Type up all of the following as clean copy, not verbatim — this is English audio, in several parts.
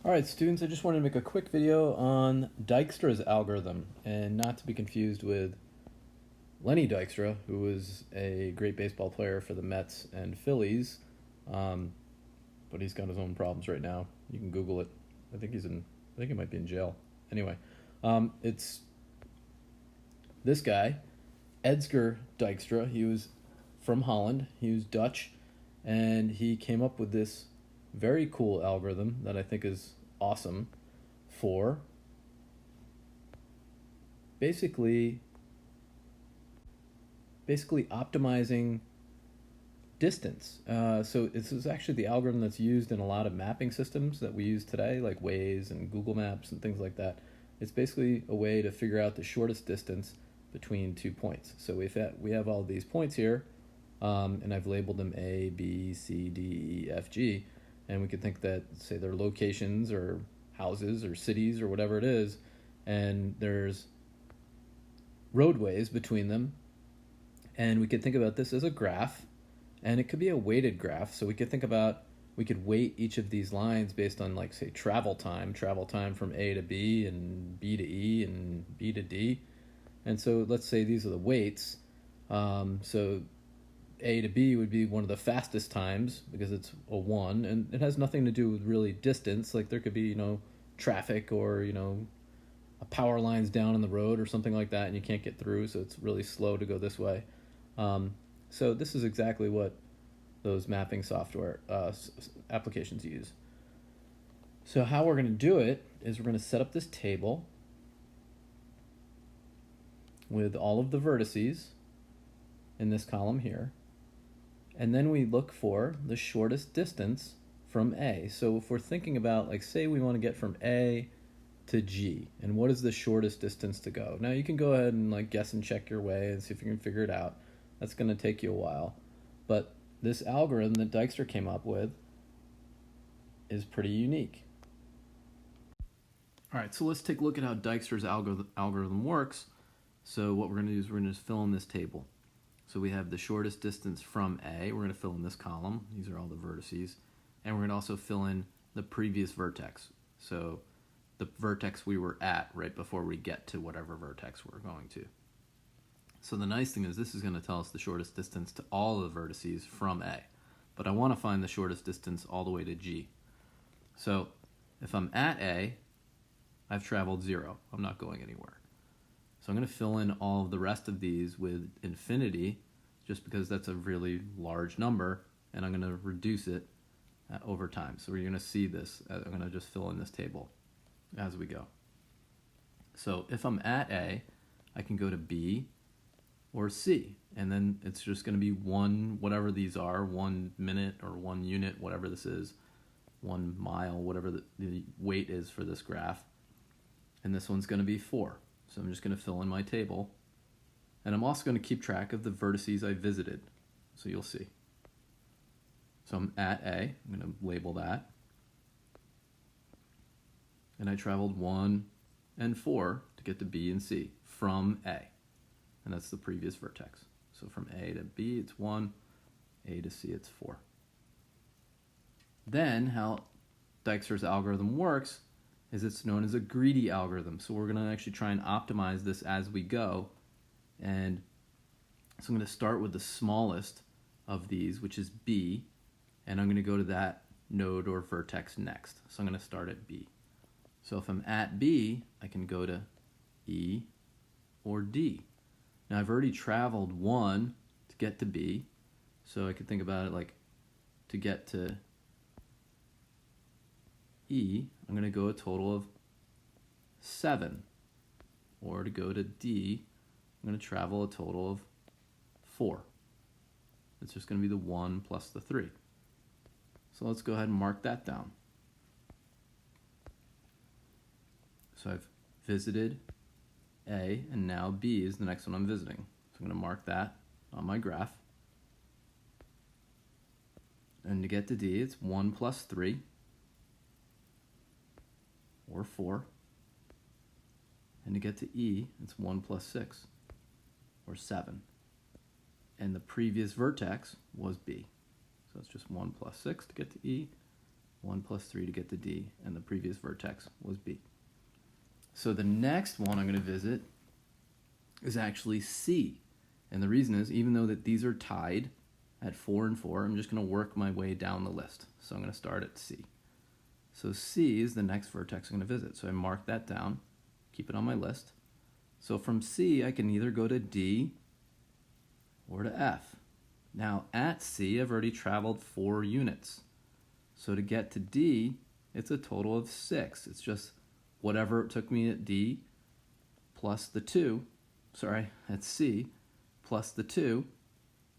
Alright students, I just wanted to make a quick video on Djikstras algorithm, and not to be confused with Lenny Dykstra, who was a great baseball player for the Mets and Phillies, but he's got his own problems right now. You can Google it. I think he might be in jail. Anyway, it's this guy, Edgar Dijkstra. He was from Holland. He was Dutch, and he came up with this very cool algorithm that I think is awesome for basically optimizing distance. So this is actually the algorithm that's used in a lot of mapping systems that we use today, like Waze and Google Maps and things like that. It's basically a way to figure out the shortest distance between 2 points. So we have all these points here, and I've labeled them A, B, C, D, E, F, G, and we could think that, say, they're locations or houses or cities or whatever it is, and there's roadways between them, and we could think about this as a graph, and it could be a weighted graph. So we could weight each of these lines based on, like, say, travel time from A to B and B to E and B to D. And so let's say these are the weights. So A to B would be one of the fastest times because it's a 1, and it has nothing to do with really distance. Like, there could be, traffic, or, a power line's down in the road or something like that, and you can't get through, so it's really slow to go this way. So this is exactly what those mapping software applications use. So how we're going to do it is we're going to set up this table with all of the vertices in this column here, and then we look for the shortest distance from A. So if we're thinking about, like, say we want to get from A to G, and what is the shortest distance to go? Now you can go ahead and, like, guess and check your way and see if you can figure it out. That's going to take you a while, but this algorithm that Dijkstra came up with is pretty unique. All right, so let's take a look at how Dijkstra's algorithm works. So what we're going to do is we're going to just fill in this table. So we have the shortest distance from A. We're going to fill in this column. These are all the vertices. And we're going to also fill in the previous vertex. So the vertex we were at right before we get to whatever vertex we're going to. So the nice thing is this is going to tell us the shortest distance to all the vertices from A. But I want to find the shortest distance all the way to G. So if I'm at A, I've traveled 0. I'm not going anywhere. So I'm going to fill in all of the rest of these with infinity, just because that's a really large number, and I'm going to reduce it over time. So we're going to see this. I'm going to just fill in this table as we go. So if I'm at A, I can go to B or C, and then it's just going to be one, whatever these are, 1 minute or 1 unit, whatever this is, 1 mile, whatever the weight is for this graph. And this one's going to be 4. So I'm just going to fill in my table, and I'm also going to keep track of the vertices I visited, so you'll see. So I'm at A, I'm going to label that, and I traveled 1 and 4 to get to B and C from A, and that's the previous vertex. So from A to B it's 1, A to C it's 4. Then how Dijkstra's algorithm works is it's known as a greedy algorithm. So we're going to actually try and optimize this as we go. And so I'm going to start with the smallest of these, which is B, and I'm going to go to that node or vertex next. So I'm going to start at B. So if I'm at B, I can go to E or D. Now I've already traveled 1 to get to B, so I could think about it like, to get to E, I'm going to go a total of 7. Or to go to D, I'm going to travel a total of 4. It's just going to be the 1 plus the 3. So let's go ahead and mark that down. So I've visited A, and now B is the next one I'm visiting. So I'm going to mark that on my graph. And to get to D, it's 1 plus 3. Or 4. And to get to E, it's 1 plus 6, or 7. And the previous vertex was B. So it's just 1 plus 6 to get to E, 1 plus 3 to get to D, and the previous vertex was B. So the next one I'm going to visit is actually C. And the reason is, even though that these are tied at 4 and 4, I'm just going to work my way down the list. So I'm going to start at C. So C is the next vertex I'm going to visit. So I mark that down, keep it on my list. So from C, I can either go to D or to F. Now at C, I've already traveled 4 units. So to get to D, it's a total of 6. It's just whatever it took me at D plus the 2, at C, plus the 2,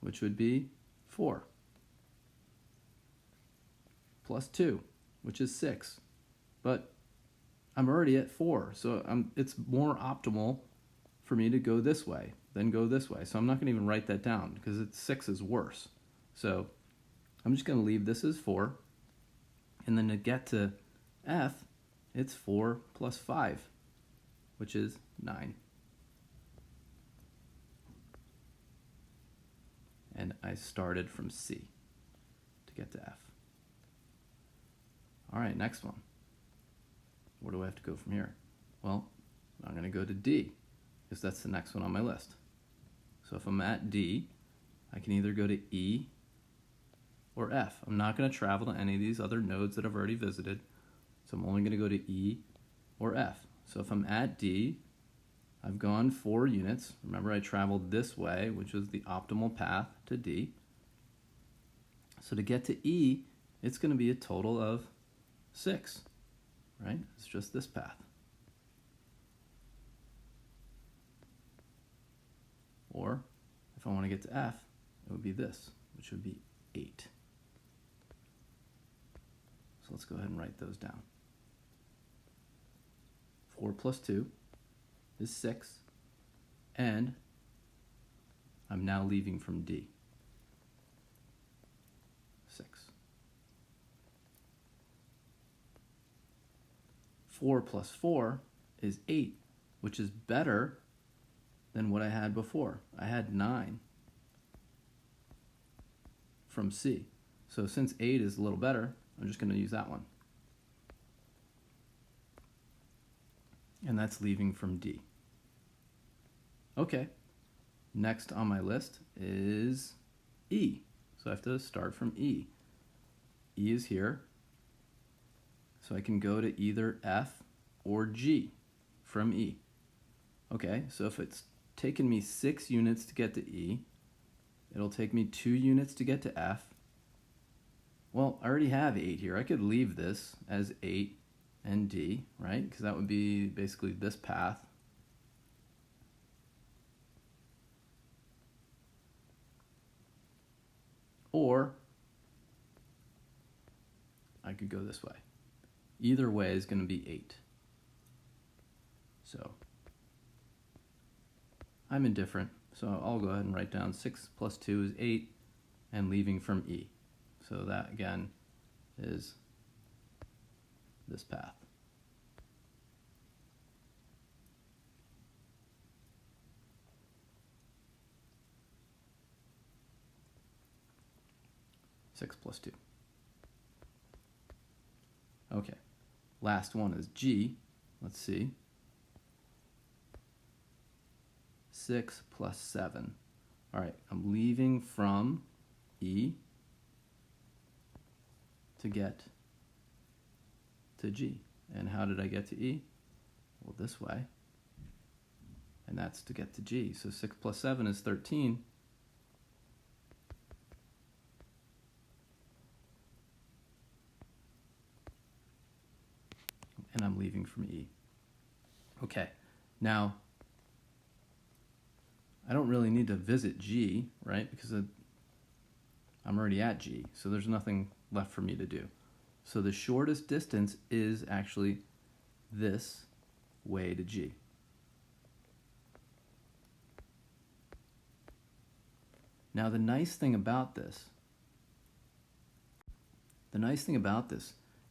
which would be 4. Plus 2, which is 6. But I'm already at 4, so it's more optimal for me to go this way than go this way. So I'm not going to even write that down because 6 is worse. So I'm just going to leave this as 4. And then to get to F, it's 4 plus 5, which is 9. And I started from C to get to F. All right, next one. Where do I have to go from here? Well, I'm going to go to D, because that's the next one on my list. So if I'm at D, I can either go to E or F. I'm not going to travel to any of these other nodes that I've already visited, so I'm only going to go to E or F. So if I'm at D, I've gone 4 units. Remember, I traveled this way, which was the optimal path to D. So to get to E, it's going to be a total of 6, right? It's just this path. Or if I want to get to F, it would be this, which would be 8. So let's go ahead and write those down. 4 plus 2 is 6, and I'm now leaving from D. 6. 4 plus 4 is 8, which is better than what I had before. I had 9 from C. So since 8 is a little better, I'm just going to use that one. And that's leaving from D. Okay, next on my list is E. So I have to start from E. E is here. So I can go to either F or G from E. Okay, so if it's taken me 6 units to get to E, it'll take me 2 units to get to F. Well, I already have 8 here. I could leave this as 8 and D, right? Because that would be basically this path. Or I could go this way. Either way is going to be 8. So I'm indifferent. So I'll go ahead and write down 6 plus 2 is 8 and leaving from E. So that again is this path. Six plus 2. Okay, last one is G. Let's see. 6 plus 7. All right, I'm leaving from E to get to G. And how did I get to E? Well, this way. And that's to get to G. So 6 plus 7 is 13. And I'm leaving from E. Okay, now I don't really need to visit G, right? Because I'm already at G, so there's nothing left for me to do. So the shortest distance is actually this way to G. Now the nice thing about this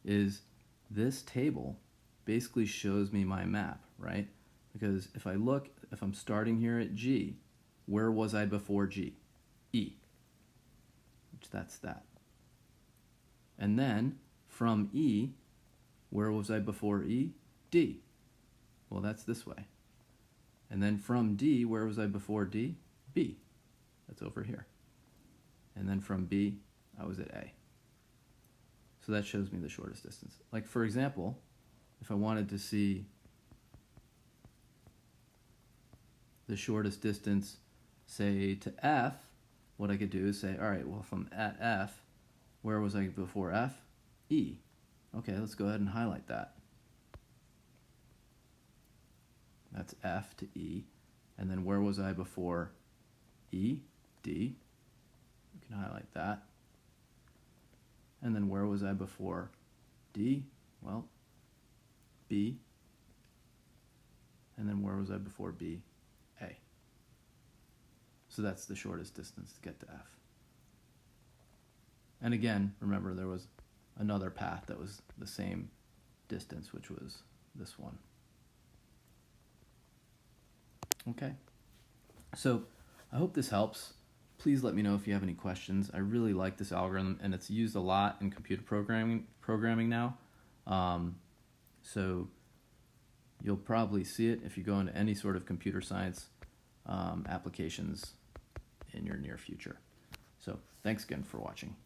is this table basically shows me my map, right? Because if I'm starting here at G, where was I before G? E, which that's that. And then from E, where was I before E? D. Well, that's this way. And then from D, where was I before D? B. That's over here. And then from B, I was at A. So that shows me the shortest distance. Like, for example, if I wanted to see the shortest distance, say, to F, what I could do is say, all right, well, if I'm at F, where was I before F? E. Okay, let's go ahead and highlight that. That's F to E. And then where was I before E? D. We can highlight that. And then where was I before D? Well, B. And then where was I before B? A. So that's the shortest distance to get to F. And again, remember there was another path that was the same distance, which was this one. Okay. So I hope this helps. Please let me know if you have any questions. I really like this algorithm, and it's used a lot in computer programming now. So you'll probably see it if you go into any sort of computer science applications in your near future. So thanks again for watching.